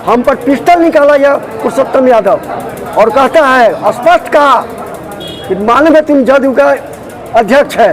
हम पर पिस्टल निकाला यह पुरुषोत्तम यादव और कहता है, स्पष्ट कहा कि मालूम है तुम जदयू का अध्यक्ष है,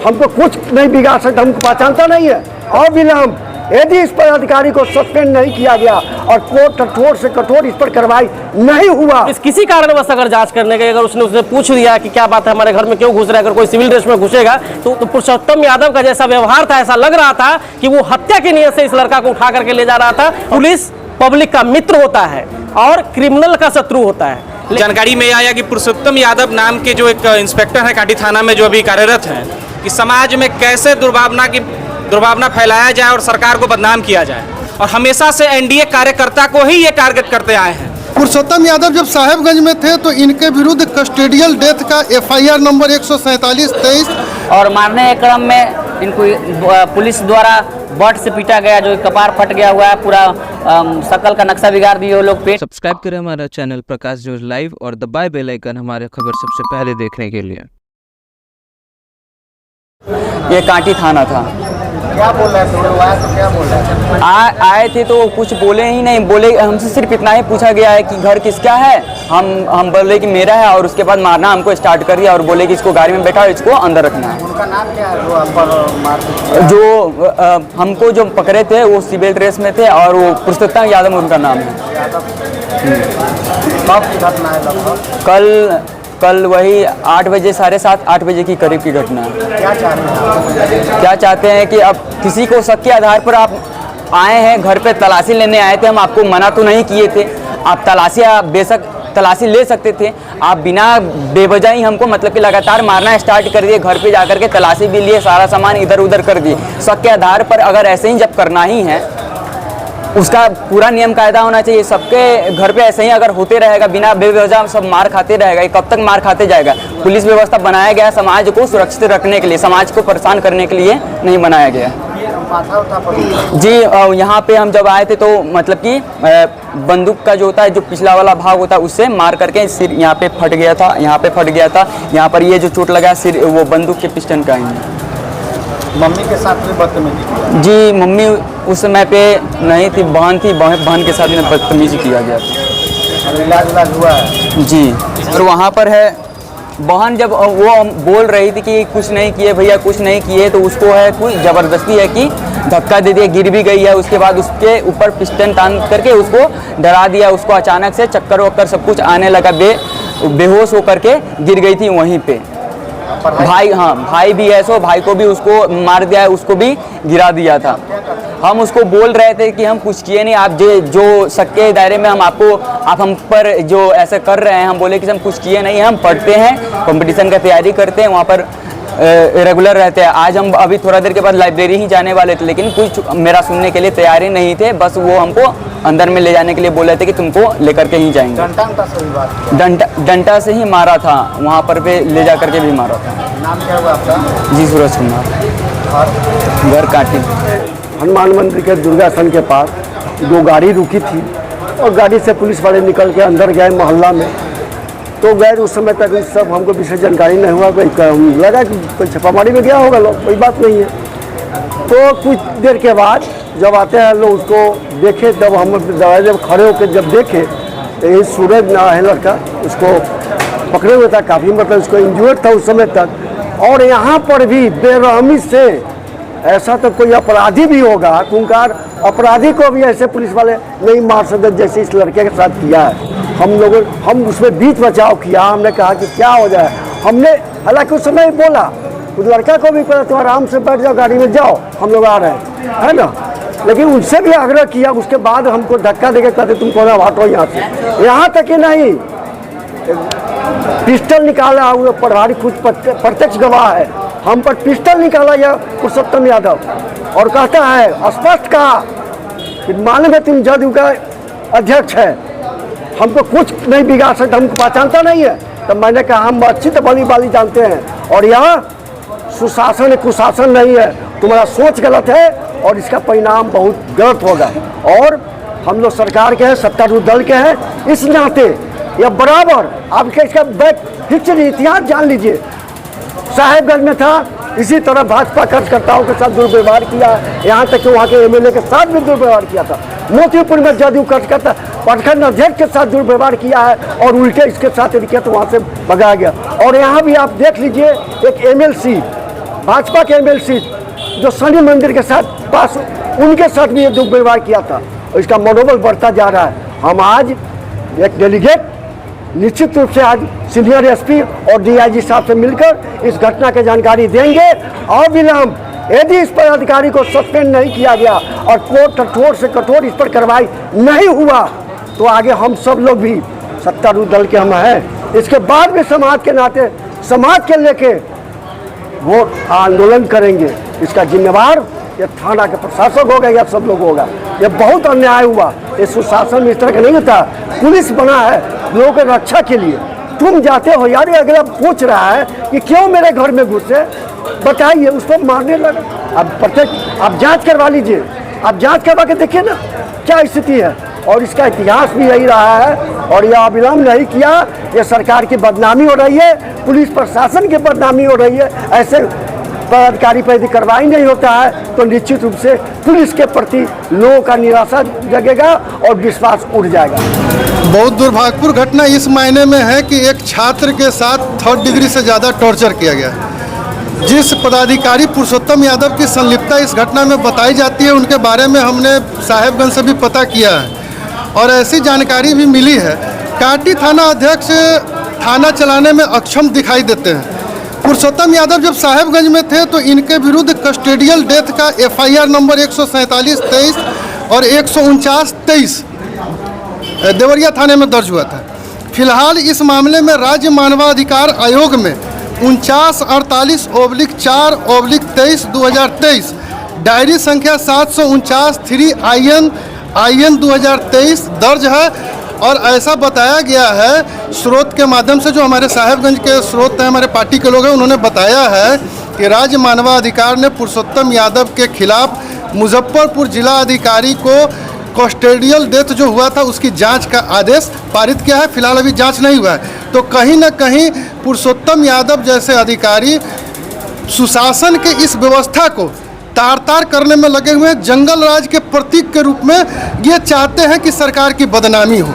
हमको कुछ नहीं बिगाड़ सकता, हमको पहचानता नहीं है। और विलम्ब यदि इस पर अधिकारी को सस्पेंड नहीं किया गया और कठोर से कठोर इस पर कार्रवाई नहीं हुआ, किसी कारणवश अगर जांच करने के अगर उसने पूछ लिया कि क्या बात है, हमारे घर में क्यों घुस रहा है, अगर कोई सिविल ड्रेस में घुसेगा तो पुरुषोत्तम यादव का जैसा व्यवहार था, ऐसा लग रहा था कि वो हत्या की नीयत से इस लड़का को उठा करके ले जा रहा था। पुलिस पब्लिक का मित्र होता है और क्रिमिनल का शत्रु होता है। जानकारी में आया कि पुरुषोत्तम यादव नाम के जो एक इंस्पेक्टर है कांटी थाना में, जो अभी कार्यरत हैं, कि समाज में कैसे दुर्भावना फैलाया जाए और सरकार को बदनाम किया जाए, और हमेशा से एनडीए कार्यकर्ता को ही ये टारगेट करते आए हैं। पुरुषोत्तम यादव जब साहेबगंज में थे तो इनके विरुद्ध कस्टोडियल डेथ का FIR नंबर 147-23 और मारने के क्रम में इनको पुलिस द्वारा बट से पीटा गया, जो कपार फट गया हुआ है, पूरा शकल का नक्शा बिगाड़ दिए वो लोग। पेट सब्सक्राइब करें हमारा चैनल प्रकाश न्यूज लाइव और दबाए बेल आइकन हमारे खबर सबसे पहले देखने के लिए। ये कांटी थाना था। क्या बोल रहे थे? क्या बोल रहे थे? आए थे तो कुछ बोले ही नहीं, बोले हमसे सिर्फ इतना ही पूछा गया है कि घर किसका है, हम बोले कि मेरा है, और उसके बाद मारना हमको स्टार्ट कर दिया और बोले कि इसको गाड़ी में बैठा इसको अंदर रखना है। उनका नाम क्या है जो हम पर मारपीट? जो हमको जो पकड़े थे वो सिविल ड्रेस में थे और वो पुरुषोत्तम यादव उनका नाम है। कब की घटना है लगभग? कल वही 8 बजे 7:30 8 बजे की करीब की घटना है। क्या चाहते हैं? क्या चाहते हैं कि अब किसी को शक के आधार पर आप आए हैं, घर पे तलाशी लेने आए थे, हम आपको मना तो नहीं किए थे, आप बेशक तलाशी ले सकते थे, आप बिना बेवजह ही हमको मतलब कि लगातार मारना स्टार्ट कर दिए। घर पे जाकर के तलाशी भी लिए, सारा सामान इधर उधर कर दिए। शक के आधार पर अगर ऐसे ही जब करना ही है, उसका पूरा नियम कायदा होना चाहिए। सबके घर पे ऐसे ही अगर होते रहेगा, बिना बेवजह सब मार खाते रहेगा, कब तक मार खाते जाएगा? पुलिस व्यवस्था बनाया गया समाज को सुरक्षित रखने के लिए, समाज को परेशान करने के लिए नहीं बनाया गया। जी यहाँ पे हम जब आए थे तो मतलब कि बंदूक का जो होता है, जो पिछला वाला भाग होता है, उससे मार करके सिर यहाँ पे फट गया था, यहाँ पे फट गया था, यहाँ पर ये जो चोट लगा सिर वो बंदूक के पिस्टन का ही है। मम्मी के साथ भी बदतमीजी किया? जी मम्मी उस समय पे नहीं थी, बहन थी, बहन के साथ में बदतमीजी किया गया था। इलाज हुआ है? जी। और वहाँ पर है बहन, जब वो बोल रही थी कि कुछ नहीं किए भैया, कुछ नहीं किए, तो उसको है कोई ज़बरदस्ती है कि धक्का दे दिया, गिर भी गई है। उसके बाद उसके ऊपर पिस्टन तान करके उसको डरा दिया, उसको अचानक से चक्कर वक्कर सब कुछ आने लगा, बेहोश होकर के गिर गई थी वहीं पे। भाई, हाँ भाई भी है, सो भाई को भी उसको मार दिया है, उसको भी गिरा दिया था। हम उसको बोल रहे थे कि हम कुछ किए नहीं, आप जो शक के दायरे में आप हम पर जो ऐसे कर रहे हैं, हम बोले कि हम कुछ किए नहीं, हम पढ़ते हैं, कंपटीशन का तैयारी करते हैं, वहाँ पर रेगुलर रहते हैं। आज हम अभी थोड़ा देर के बाद लाइब्रेरी ही जाने वाले थे, लेकिन कुछ मेरा सुनने के लिए तैयारी नहीं थे, बस वो हमको अंदर में ले जाने के लिए बोले थे कि तुमको लेकर के ही जाएंगे। डंडा से ही मारा था, वहाँ पर भी ले जा करके भी मारा था। नाम क्या हुआ आपका? जी सूरज कुमार, घर काटी। हनुमान मंदिर के दुर्गासन के पास 2 गाड़ी रुकी थी और गाड़ी से पुलिस वाले निकल के अंदर गए मोहल्ला में, तो गैर उस समय तक इस सब हमको विशेष जानकारी नहीं हुआ। कोई लगा कि कोई छापामारी में गया होगा लोग, कोई बात नहीं है। तो कुछ देर के बाद जब आते हैं लोग उसको देखे, तब हम जब खड़े होकर जब देखे तो यही सूरज ना है लड़का, उसको पकड़े हुए था, काफ़ी मतलब उसको इंजर्ड था उस समय तक। और यहाँ पर भी बेरहमी से ऐसा तो कोई अपराधी भी होगा, खूंखार अपराधी को भी ऐसे पुलिस वाले नहीं मार सकते जैसे इस लड़के के साथ किया है। हम उसमें बीच बचाव किया, हमने कहा कि क्या हो जाए, हमने हालांकि उस समय बोला, उस लड़का को भी पता, तुम आराम से बैठ जाओ, गाड़ी में जाओ, हम लोग आ रहे हैं, है ना। लेकिन उनसे भी आग्रह किया, उसके बाद हमको धक्का देके कहते तुम कौन हटो यहाँ से। यहाँ तक कि नहीं, पिस्टल निकाला हुआ प्रभारी खुद प्रत्यक्ष गवाह है, हम पर पिस्टल निकाला यह पुरुषोत्तम यादव और कहता है, स्पष्ट कहा कि मालूम है तुम जदयू का अध्यक्ष है, हमको कुछ नहीं बिगाड़ सकता, हमको पहचानता नहीं है। तब मैंने कहा हम अच्छी तो भली बाली जानते हैं, और यहाँ सुशासन कुशासन नहीं है, तुम्हारा सोच गलत है और इसका परिणाम बहुत गलत होगा। और हम लोग सरकार के हैं, सत्तारूढ़ दल के हैं, इस नाते यह बराबर आपके इसका बैक हिस्ट्री इतिहास जान लीजिए। साहेबगंज में था, इसी तरह भाजपा कार्यकर्ताओं के साथ दुर्व्यवहार किया, यहाँ तक कि वहाँ के एमएलए के साथ भी दुर्व्यवहार किया था। मोतीपुर में जदयू कार्यकर्ता प्रखंड अध्यक्ष के साथ दुर्व्यवहार किया है और उल्टे इसके साथ रिक्या तो वहाँ से भगाया गया। और यहाँ भी आप देख लीजिए एक एमएलसी, भाजपा के एमएलसी जो शनि मंदिर के साथ पास, उनके साथ भी ये दुर्व्यवहार किया था और इसका मनोबल बढ़ता जा रहा है। हम आज एक डेलीगेट निश्चित रूप से आज सीनियर एसपी और डीआईजी साहब से मिलकर इस घटना की जानकारी देंगे। अविलंब यदि इस पर अधिकारी को सस्पेंड नहीं किया गया और कठोर से कठोर इस पर कार्रवाई नहीं हुआ तो आगे हम सब लोग भी सत्तारूढ़ दल के हम हैं, इसके बाद भी समाज के नाते समाज के लेके वो आंदोलन करेंगे। इसका जिम्मेवार ये थाना के प्रशासक होगा या सब लोग होगा। ये बहुत अन्याय हुआ, ये सुशासन इस तरह का नहीं होता। पुलिस बना है लोगों की रक्षा के लिए, तुम जाते हो यार, अगला पूछ रहा है कि क्यों मेरे घर में घुसे, बताइए, उस पर मारने लगा। अब प्रत्येक आप जांच करवा लीजिए, आप जांच करवा के देखिए ना क्या स्थिति है। और इसका इतिहास भी यही रहा है और यह अविलंब नहीं किया, ये सरकार की बदनामी हो रही है, पुलिस प्रशासन की बदनामी हो रही है। ऐसे अधिकारी पर यदि कार्रवाई नहीं होता है तो निश्चित रूप से पुलिस के प्रति लोगों का निराशा जगेगा और विश्वास उड़ जाएगा। बहुत दुर्भाग्यपूर्ण घटना इस मायने में है कि एक छात्र के साथ 3rd डिग्री से ज़्यादा टॉर्चर किया गया। जिस पदाधिकारी पुरुषोत्तम यादव की संलिप्तता इस घटना में बताई जाती है, उनके बारे में हमने साहेबगंज से भी पता किया है और ऐसी जानकारी भी मिली है। कांटी थाना अध्यक्ष थाना चलाने में अक्षम दिखाई देते हैं। पुरुषोत्तम यादव जब साहेबगंज में थे तो इनके विरुद्ध कस्टोडियल डेथ का FIR नंबर 147-23 और 149-23 देवरिया थाने में दर्ज हुआ था। फिलहाल इस मामले में राज्य मानवाधिकार आयोग में 49/4/23/2023 डायरी संख्या 749-3IN 2023 दर्ज है। और ऐसा बताया गया है स्रोत के माध्यम से, जो हमारे साहेबगंज के स्रोत हैं, हमारे पार्टी के लोग हैं, उन्होंने बताया है कि राज्य मानवाधिकार ने पुरुषोत्तम यादव के खिलाफ मुजफ्फरपुर जिला अधिकारी को कस्टोडियल डेथ जो हुआ था उसकी जांच का आदेश पारित किया है। फिलहाल अभी जांच नहीं हुआ है। तो कहीं ना कहीं पुरुषोत्तम यादव जैसे अधिकारी सुशासन के इस व्यवस्था को तार तार करने में लगे हुए हैं। जंगल राज के प्रतीक के रूप में ये चाहते हैं कि सरकार की बदनामी हो।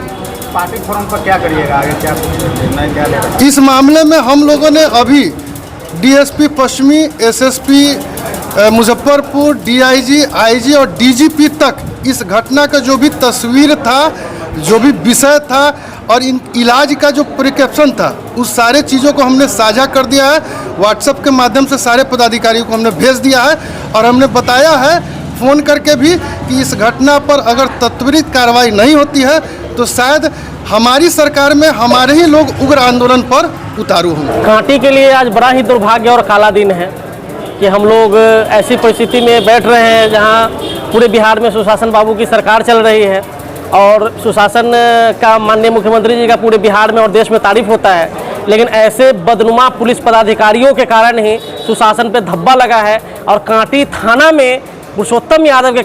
पार्टी फोरम पर क्या करिएगा आगे, क्या निर्णय क्या लेगा? इस मामले में हम लोगों ने अभी DSP पश्चिमी, SSP मुजफ्फरपुर, DIG, IG और DGP तक इस घटना का जो भी तस्वीर था, जो भी विषय था और इन इलाज का जो प्रिकॉशन था, उस सारे चीज़ों को हमने साझा कर दिया है। व्हाट्सएप के माध्यम से सारे पदाधिकारियों को हमने भेज दिया है और हमने बताया है फ़ोन करके भी कि इस घटना पर अगर त्वरित कार्रवाई नहीं होती है तो शायद हमारी सरकार में हमारे ही लोग उग्र आंदोलन पर उतारू होंगे। कांटी के लिए आज बड़ा ही दुर्भाग्य और काला दिन है कि हम लोग ऐसी परिस्थिति में बैठ रहे हैं जहां पूरे बिहार में सुशासन बाबू की सरकार चल रही है और सुशासन का माननीय मुख्यमंत्री जी का पूरे बिहार में और देश में तारीफ होता है। लेकिन ऐसे बदनुमा पुलिस पदाधिकारियों के कारण ही सुशासन पे धब्बा लगा है और कांटी थाना में पुरुषोत्तम यादव के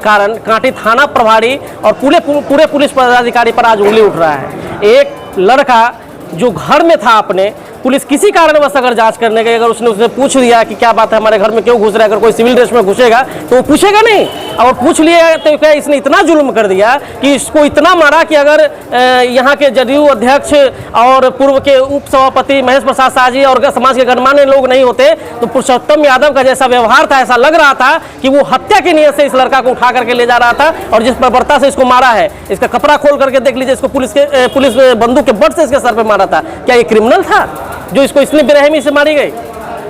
कारण कांटी थाना प्रभारी और पूरे पुलिस पदाधिकारी पर आज उंगली उठ रहा है। एक लड़का जो घर में था अपने, पुलिस किसी कारणवश अगर जांच करने गई, अगर उसने पूछ लिया कि क्या बात है, हमारे घर में क्यों घुस रहा है, अगर कोई सिविल ड्रेस में घुसेगा तो वो पूछेगा नहीं। और पूछ लिया तो क्या इसने इतना जुल्म कर दिया कि इसको इतना मारा कि अगर यहाँ के जदयू अध्यक्ष और पूर्व के उप सभापति महेश प्रसाद शाह जी और समाज के गणमान्य लोग नहीं होते तो पुरुषोत्तम यादव का जैसा व्यवहार था, ऐसा लग रहा था कि वो हत्या की नीयत से इस लड़का को उठा करके ले जा रहा था। और जिस बर्बरता से इसको मारा है, इसका कपड़ा खोल करके देख लीजिए, इसको पुलिस बंदूक के बट से इसके सर पर मारा था। क्या ये क्रिमिनल था जो इसको इसलिए बेरहमी से मारी गई?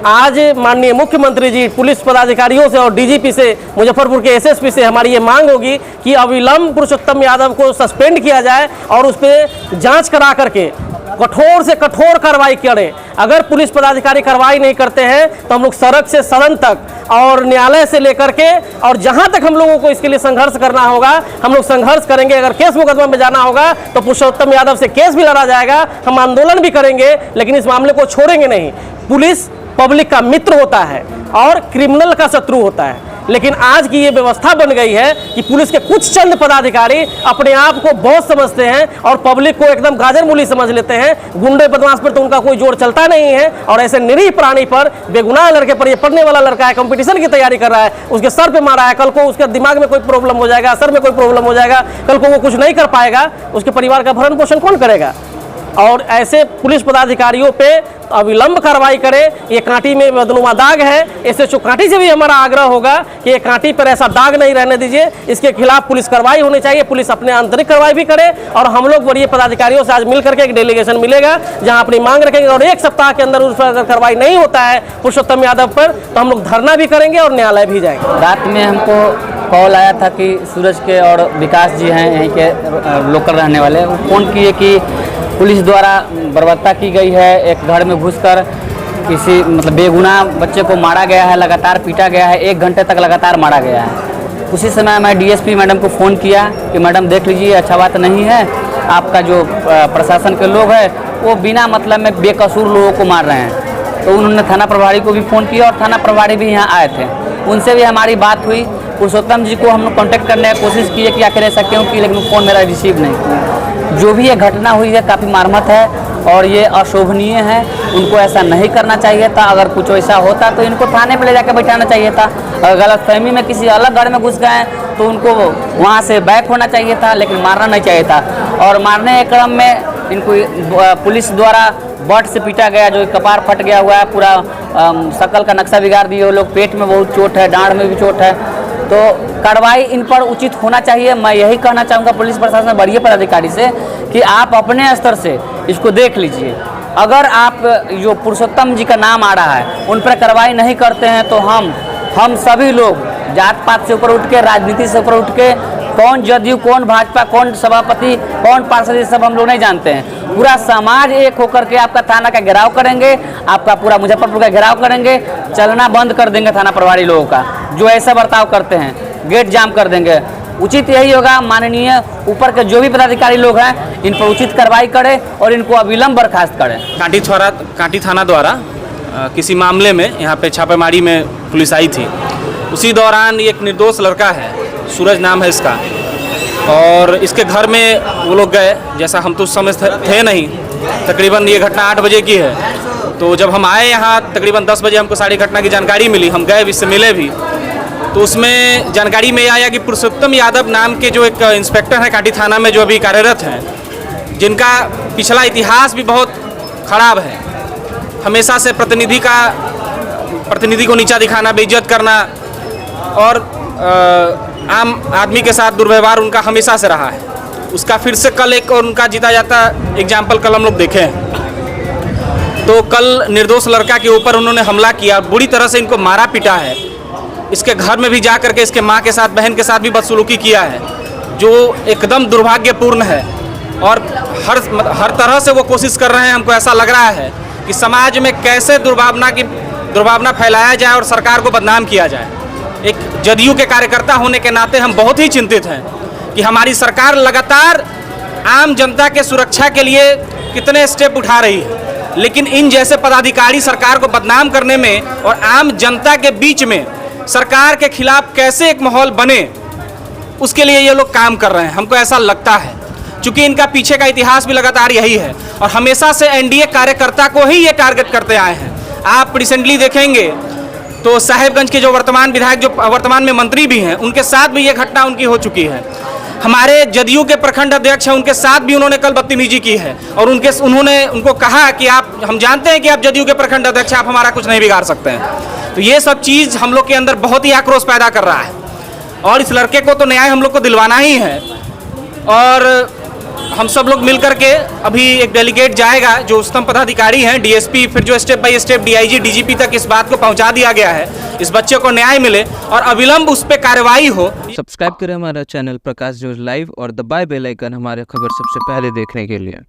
आज माननीय मुख्यमंत्री जी, पुलिस पदाधिकारियों से और DGP से, मुजफ्फरपुर के SSP से हमारी ये मांग होगी कि अविलंब पुरुषोत्तम यादव को सस्पेंड किया जाए और उस पर जांच करा करके कठोर से कठोर कार्रवाई करें। अगर पुलिस पदाधिकारी कार्रवाई नहीं करते हैं तो हम लोग सड़क से सदन तक और न्यायालय से लेकर के और जहां तक हम लोगों को इसके लिए संघर्ष करना होगा, हम लोग संघर्ष करेंगे। अगर केस मुकदमा में जाना होगा तो पुरुषोत्तम यादव से केस भी लड़ा जाएगा, हम आंदोलन भी करेंगे, लेकिन इस मामले को छोड़ेंगे नहीं। पुलिस पब्लिक का मित्र होता है और क्रिमिनल का शत्रु होता है। लेकिन आज की ये व्यवस्था बन गई है कि पुलिस के कुछ चंद पदाधिकारी अपने आप को बॉस समझते हैं और पब्लिक को एकदम गाजर मूली समझ लेते हैं। गुंडे बदमाश पर तो उनका कोई जोर चलता नहीं है और ऐसे निरीह प्राणी पर, बेगुनाह लड़के पर, ये पढ़ने वाला लड़का है, कंपटीशन की तैयारी कर रहा है, उसके सर पे मारा है, कल को उसके दिमाग में कोई प्रॉब्लम हो जाएगा, सर में कोई प्रॉब्लम हो जाएगा, कल को वो कुछ नहीं कर पाएगा, उसके परिवार का भरण पोषण कौन करेगा? और ऐसे पुलिस पदाधिकारियों पे अविलंब कार्रवाई करे। ये कांटी में बदनुमा दाग है, एसएचओ कांटी से भी हमारा आग्रह होगा कि ये कांटी पर ऐसा दाग नहीं रहने दीजिए, इसके खिलाफ पुलिस कार्रवाई होनी चाहिए। पुलिस अपने आंतरिक कार्रवाई भी करे और हम लोग वरीय पदाधिकारियों से आज मिल करके एक डेलीगेशन मिलेगा जहां अपनी मांग रखेंगे और 1 सप्ताह के अंदर उस पर अगर कार्रवाई नहीं होता है पुरुषोत्तम यादव पर तो हम लोग धरना भी करेंगे और न्यायालय भी जाएंगे। रात में हमको कॉल आया था कि सूरज के और विकास जी हैं यहीं के लोकल रहने वाले, वो फ़ोन किए कि पुलिस द्वारा बर्बरता की गई है, एक घर में घुसकर किसी मतलब बेगुनाह बच्चे को मारा गया है, लगातार पीटा गया है, 1 घंटे तक लगातार मारा गया है। उसी समय मैं डीएसपी मैडम को फ़ोन किया कि मैडम देख लीजिए, अच्छा बात नहीं है, आपका जो प्रशासन के लोग हैं वो बिना मतलब में बेकसूर लोगों को मार रहे हैं। तो उन्होंने थाना प्रभारी को भी फ़ोन किया और थाना प्रभारी भी यहाँ आए थे, उनसे भी हमारी बात हुई। पुरुषोत्तम जी को हम लोग कॉन्टैक्ट करने की कोशिश किए कि आखिर ऐसा क्यों की, लेकिन फ़ोन मेरा रिसीव नहीं किया। जो भी ये घटना हुई है काफ़ी मर्मत है और ये अशोभनीय है, उनको ऐसा नहीं करना चाहिए था। अगर कुछ ऐसा होता तो इनको थाने पे ले जाकर बैठाना चाहिए था। अगर गलतफहमी में किसी अलग घर में घुस गए तो उनको वहाँ से बैक होना चाहिए था, लेकिन मारना नहीं चाहिए था। और मारने के क्रम में इनको पुलिस द्वारा बट से पीटा गया, जो कपार फट गया हुआ है, पूरा शकल का नक्शा बिगाड़ दिए वो लोग, पेट में बहुत चोट है, डांड में भी चोट है। तो कार्रवाई इन पर उचित होना चाहिए। मैं यही कहना चाहूँगा पुलिस प्रशासन वरीय पदाधिकारी से कि आप अपने स्तर से इसको देख लीजिए। अगर आप जो पुरुषोत्तम जी का नाम आ रहा है उन पर कार्रवाई नहीं करते हैं तो हम सभी लोग जात पात से ऊपर उठ के, राजनीति से ऊपर उठ के, कौन जदयू, कौन भाजपा, कौन सभापति, कौन पार्षद, ये सब हम लोग नहीं जानते हैं। पूरा समाज एक होकर के आपका थाना का घेराव करेंगे, आपका पूरा मुजफ्फरपुर का घेराव करेंगे, चलना बंद कर देंगे थाना प्रभारी लोगों का जो ऐसा बर्ताव करते हैं, गेट जाम कर देंगे। उचित यही होगा, माननीय ऊपर के जो भी पदाधिकारी लोग हैं इन पर उचित कार्रवाई करें और इनको अविलंब बर्खास्त करें। कांटी थाना द्वारा किसी मामले में यहाँ पे छापेमारी में पुलिस आई थी। उसी दौरान एक निर्दोष लड़का है, सूरज नाम है इसका, और इसके घर में वो लोग गए। जैसा हम तो उस समय थे नहीं, तकरीबन ये घटना 8 बजे की है। तो जब हम आए यहाँ तकरीबन 10 बजे हमको सारी घटना की जानकारी मिली, हम गए, इससे मिले भी। तो उसमें जानकारी में आया कि पुरुषोत्तम यादव नाम के जो एक इंस्पेक्टर हैं कांटी थाना में जो अभी कार्यरत हैं, जिनका पिछला इतिहास भी बहुत ख़राब है। हमेशा से प्रतिनिधि को नीचा दिखाना, बेइज्जत करना और आम आदमी के साथ दुर्व्यवहार उनका हमेशा से रहा है। उसका फिर से कल एक और उनका जीता जाता एग्जाम्पल कल हम लोग देखे हैं। तो कल निर्दोष लड़का के ऊपर उन्होंने हमला किया, बुरी तरह से इनको मारा पीटा है। इसके घर में भी जा करके इसके माँ के साथ, बहन के साथ भी बदसलूकी किया है, जो एकदम दुर्भाग्यपूर्ण है। और हर तरह से वो कोशिश कर रहे हैं। हमको ऐसा लग रहा है कि समाज में कैसे दुर्भावना फैलाया जाए और सरकार को बदनाम किया जाए। एक जदयू के कार्यकर्ता होने के नाते हम बहुत ही चिंतित हैं कि हमारी सरकार लगातार आम जनता के सुरक्षा के लिए कितने स्टेप उठा रही है, लेकिन इन जैसे पदाधिकारी सरकार को बदनाम करने में और आम जनता के बीच में सरकार के खिलाफ कैसे एक माहौल बने, उसके लिए ये लोग काम कर रहे हैं। हमको ऐसा लगता है, चूंकि इनका पीछे का इतिहास भी लगातार यही है और हमेशा से एनडीए कार्यकर्ता को ही ये टारगेट करते आए हैं। आप रिसेंटली देखेंगे तो साहेबगंज के जो वर्तमान विधायक, जो वर्तमान में मंत्री भी हैं, उनके साथ भी ये घटना उनकी हो चुकी है। हमारे जदयू के प्रखंड अध्यक्ष हैं, उनके साथ भी उन्होंने कल बदतमीजी की है और उन्होंने उनको कहा कि हम जानते हैं कि आप जदयू के प्रखंड अध्यक्ष, आप हमारा कुछ नहीं बिगाड़ सकते हैं। तो ये सब चीज़ हम लोग के अंदर बहुत ही आक्रोश पैदा कर रहा है और इस लड़के को तो न्याय हम लोग को दिलवाना ही है। और हम सब लोग मिल करके अभी एक डेलीगेट जाएगा, जो उच्चतम पदाधिकारी हैं, डीएसपी, फिर जो step by step DIG, DGP तक इस बात को पहुंचा दिया गया है, इस बच्चे को न्याय मिले और अविलंब उस पर कार्रवाई हो। सब्सक्राइब करें हमारा चैनल प्रकाश न्यूज लाइव और दबाए बेल आइकन हमारे खबर सबसे पहले देखने के लिए।